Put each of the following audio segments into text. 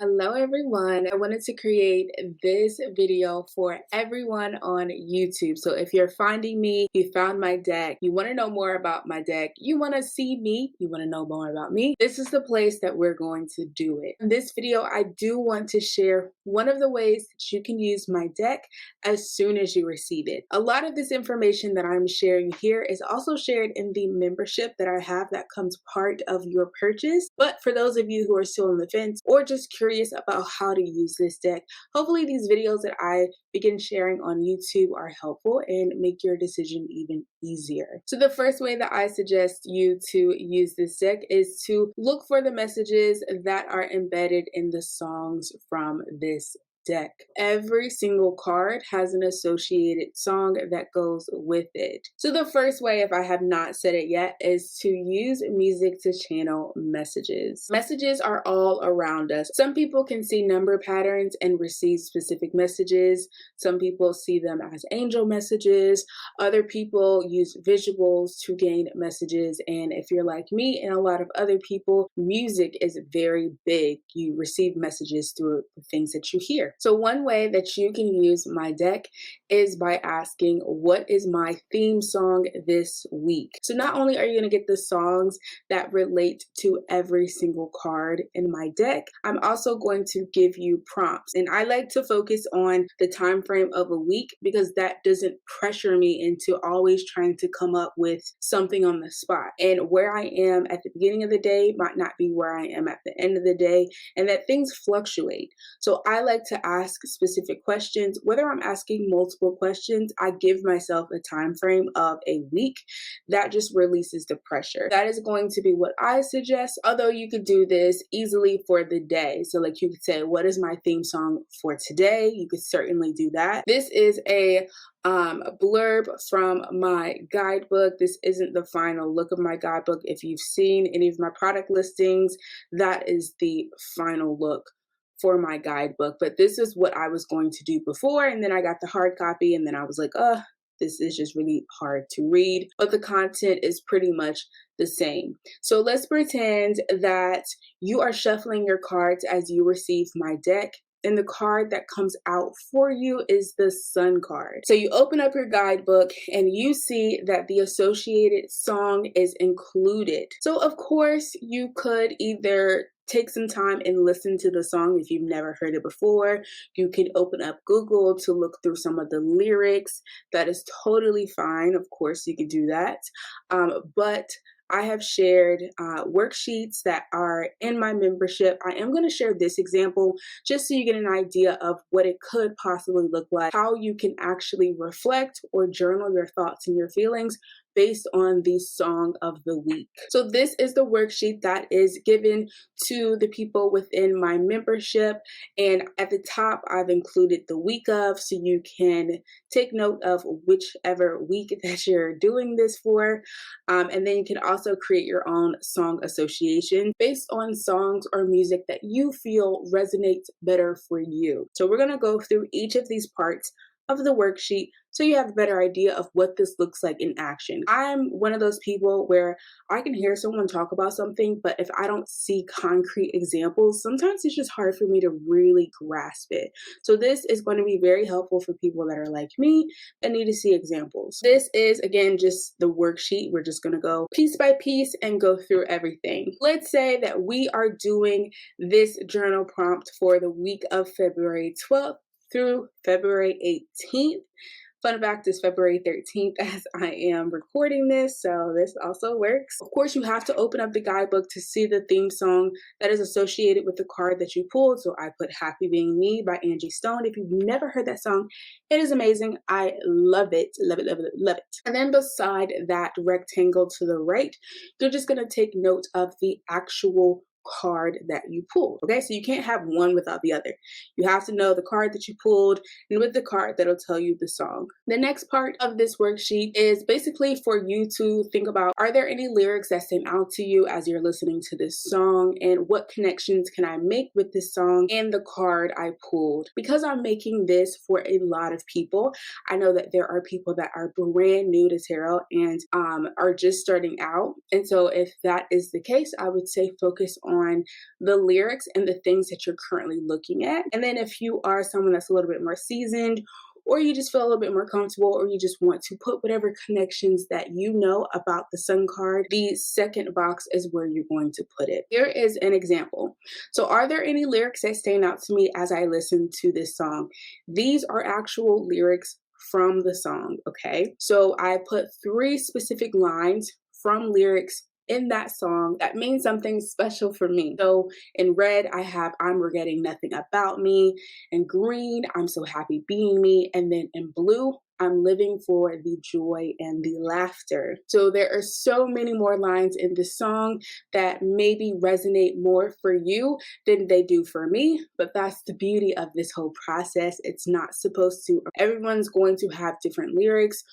Hello everyone. I wanted to create this video for everyone on YouTube. So if you're finding me, you found my deck, you want to know more about my deck, you want to see me, you want to know more about me, this is the place that we're going to do it. In this video, I do want to share one of the ways that you can use my deck as soon as you receive it. A lot of this information that I'm sharing here is also shared in the membership that I have that comes part of your purchase. But for those of you who are still on the fence or just curious about how to use this deck, hopefully these videos that I begin sharing on YouTube are helpful and make your decision even easier. So the first way that I suggest you to use this deck is to look for the messages that are embedded in the songs from this deck. Every single card has an associated song that goes with it. So the first way, if I have not said it yet, is to use music to channel messages. Messages are all around us. Some people can see number patterns and receive specific messages. Some people see them as angel messages. Other people use visuals to gain messages. And if you're like me and a lot of other people, music is very big. You receive messages through the things that you hear. So one way that you can use my deck is by asking, what is my theme song this week? So not only are you going to get the songs that relate to every single card in my deck, I'm also going to give you prompts. And I like to focus on the time frame of a week because that doesn't pressure me into always trying to come up with something on the spot. And where I am at the beginning of the day might not be where I am at the end of the day, and that things fluctuate. So I like to ask specific questions. Whether I'm asking multiple questions, I give myself a time frame of a week. That just releases the pressure. That is going to be what I suggest, although you could do this easily for the day. So like you could say, what is my theme song for today? You could certainly do that. This is a blurb from my guidebook. This isn't the final look of my guidebook. If you've seen any of my product listings, that is the final look for my guidebook. But this is what I was going to do before, and then I got the hard copy, and then I was like, this is just really hard to read, but the content is pretty much the same. So let's pretend that you are shuffling your cards as you receive my deck, and the card that comes out for you is the Sun card. So you open up your guidebook and you see that the associated song is included. So of course you could either take some time and listen to the song if you've never heard it before. You can open up Google to look through some of the lyrics. That is totally fine. Of course, you can do that. But I have shared worksheets that are in my membership. I am going to share this example just so you get an idea of what it could possibly look like, how you can actually reflect or journal your thoughts and your feelings based on the song of the week. So this is the worksheet that is given to the people within my membership. And at the top, I've included the week of, so you can take note of whichever week that you're doing this for. And then you can also create your own song association based on songs or music that you feel resonates better for you. So we're going to go through each of these parts of the worksheet so you have a better idea of what this looks like in action. I'm one of those people where I can hear someone talk about something, but if I don't see concrete examples, sometimes it's just hard for me to really grasp it. So this is going to be very helpful for people that are like me and need to see examples. This is, again, just the worksheet. We're just going to go piece by piece and go through everything. Let's say that we are doing this journal prompt for the week of February 12th through February 18th. Fun fact is February 13th as I am recording this, so this also works. Of course, you have to open up the guidebook to see the theme song that is associated with the card that you pulled. So I put Happy Being Me by Angie Stone. If you've never heard that song, it is amazing. I love it, love it, love it, love it. And then beside that rectangle to the right, you're just gonna take note of the actual card that you pulled. Okay, so you can't have one without the other. You have to know the card that you pulled and with the card that'll tell you the song. The next part of this worksheet is basically for you to think about, are there any lyrics that stand out to you as you're listening to this song, and what connections can I make with this song and the card I pulled? Because I'm making this for a lot of people, I know that there are people that are brand new to tarot and are just starting out. And so if that is the case, I would say focus on on the lyrics and the things that you're currently looking at. And then if you are someone that's a little bit more seasoned, or you just feel a little bit more comfortable, or you just want to put whatever connections that you know about the sun card, the second box is where you're going to put it. Here is an example. So are there any lyrics that stand out to me as I listen to this song? These are actual lyrics from the song, okay? So I put 3 specific lines from lyrics in that song that means something special for me. So in red, I have I'm regretting nothing about me. In green, I'm so happy being me. And then in blue, I'm living for the joy and the laughter. So there are so many more lines in the song that maybe resonate more for you than they do for me, but that's the beauty of this whole process. It's not supposed to. Everyone's going to have different lyrics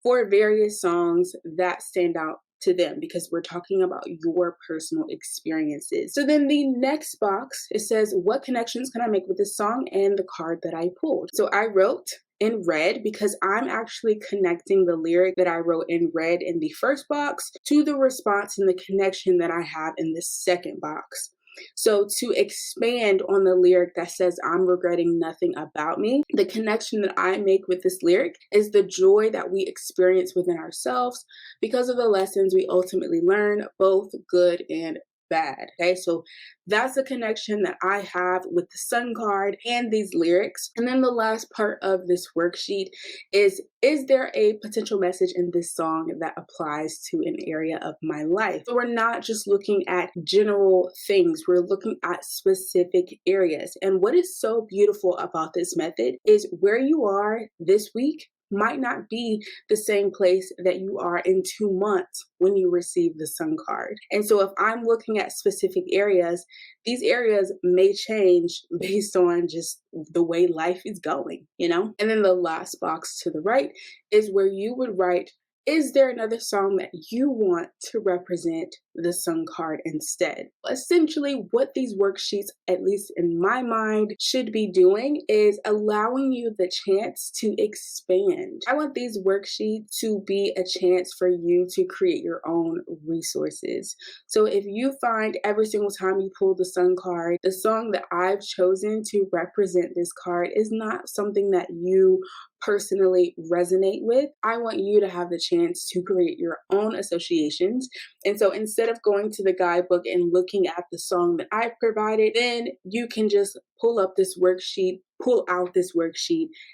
for various songs that stand out to them because we're talking about your personal experiences. So then the next box, it says, what connections can I make with this song and the card that I pulled? So I wrote in red because I'm actually connecting the lyric that I wrote in red in the first box to the response and the connection that I have in the second box. So to expand on the lyric that says, I'm regretting nothing about me, the connection that I make with this lyric is the joy that we experience within ourselves because of the lessons we ultimately learn, both good and bad. Okay, so that's the connection that I have with the sun card and these lyrics. And then the last part of this worksheet is there a potential message in this song that applies to an area of my life? So we're not just looking at general things, we're looking at specific areas. And what is so beautiful about this method is where you are this week might not be the same place that you are in 2 months when you receive the sun card. And so if I'm looking at specific areas, these areas may change based on just the way life is going, you know? And then the last box to the right is where you would write, is there another song that you want to represent the sun card instead? Essentially, what these worksheets, at least in my mind, should be doing is allowing you the chance to expand. I want these worksheets to be a chance for you to create your own resources. So if you find every single time you pull the sun card, the song that I've chosen to represent this card is not something that you personally resonate with, I want you to have the chance to create your own associations. And so instead of going to the guidebook and looking at the song that I provided, then you can just pull out this worksheet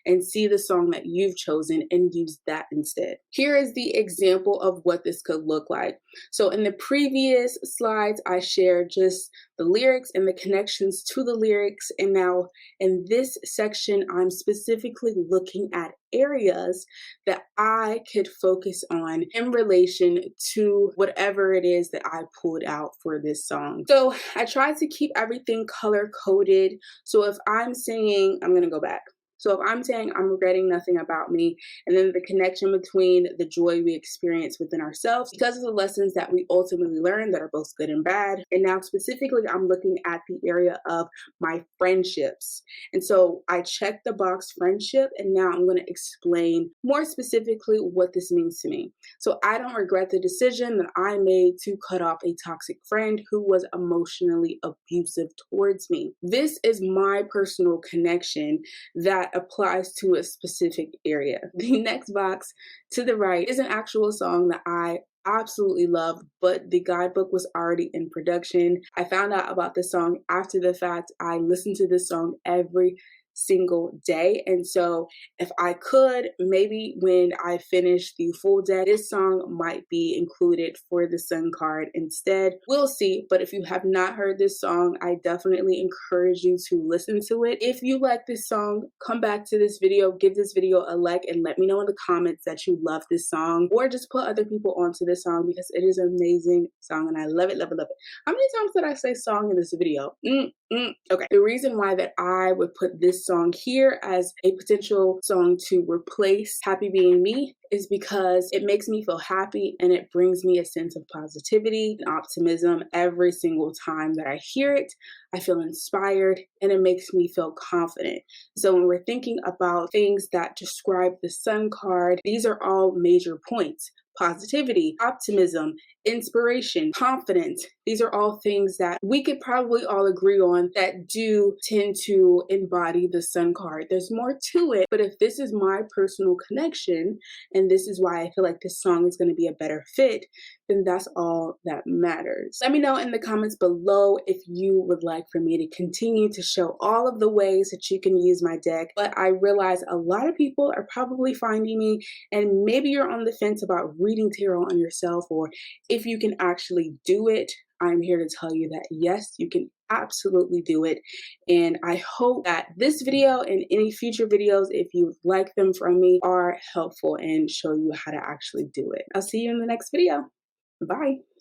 and see the song that you've chosen and use that instead. Here is the example of what this could look like. So in the previous slides, I shared just the lyrics and the connections to the lyrics. And now in this section, I'm specifically looking at areas that I could focus on in relation to whatever it is that I pulled out for this song. So I tried to keep everything color coded. So if I'm saying, I'm going to go back. So if I'm saying I'm regretting nothing about me, and then the connection between the joy we experience within ourselves because of the lessons that we ultimately learn that are both good and bad. And now specifically, I'm looking at the area of my friendships. And so I checked the box friendship, and now I'm going to explain more specifically what this means to me. So I don't regret the decision that I made to cut off a toxic friend who was emotionally abusive towards me. This is my personal connection that applies to a specific area. The next box to the right is an actual song that I absolutely love, but the guidebook was already in production. I found out about this song after the fact. I listened to this song every single day. And so if I could, maybe when I finish the full deck, this song might be included for the sun card instead. We'll see. But if you have not heard this song, I definitely encourage you to listen to it. If you like this song, come back to this video, give this video a like, and let me know in the comments that you love this song, or just put other people onto this song because it is an amazing song and I love it, love it, love it. How many times did I say song in this video? Okay. The reason why that I would put this song here as a potential song to replace Happy Being Me is because it makes me feel happy and it brings me a sense of positivity and optimism every single time that I hear it. I feel inspired and it makes me feel confident. So when we're thinking about things that describe the sun card, these are all major points. positivity, optimism, inspiration, confidence. These are all things that we could probably all agree on that do tend to embody the sun card. There's more to it, but if this is my personal connection, and this is why I feel like this song is going to be a better fit, then that's all that matters. Let me know in the comments below if you would like for me to continue to show all of the ways that you can use my deck. But I realize a lot of people are probably finding me, and maybe you're on the fence about reading tarot on yourself, or if you can actually do it. I'm here to tell you that yes, you can absolutely do it. And I hope that this video and any future videos, if you like them from me, are helpful and show you how to actually do it. I'll see you in the next video. Bye.